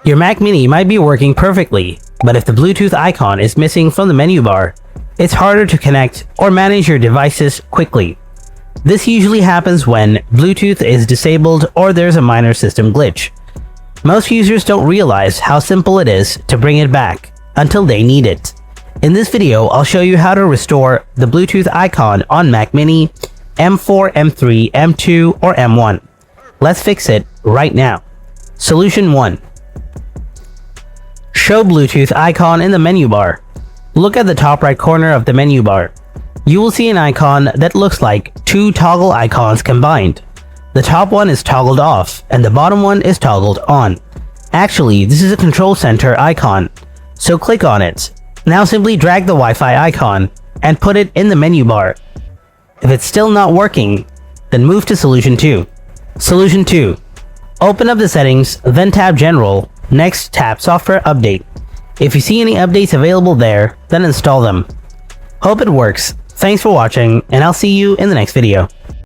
Your Mac Mini might be working perfectly, but if the Bluetooth icon is missing from the menu bar, it's harder to connect or manage your devices quickly. This usually happens when Bluetooth is disabled or there's a minor system glitch. Most users don't realize how simple it is to bring it back until they need it. In this video, I'll show you how to restore the Bluetooth icon on Mac Mini, M4, M3, M2, or M1. Let's fix it right now. Solution 1. Show Bluetooth icon in the menu bar. Look at the top right corner of the menu bar. You will see an icon that looks like two toggle icons combined. The top one is toggled off and the bottom one is toggled on. Actually, this is a control center icon, so click on it. Now simply drag the Wi-Fi icon and put it in the menu bar. If it's still not working, then move to Solution 2. Solution 2. Open up the settings, then tap General. Next, tap Software Update. If you see any updates available there, then install them. Hope it works. Thanks for watching, and I'll see you in the next video.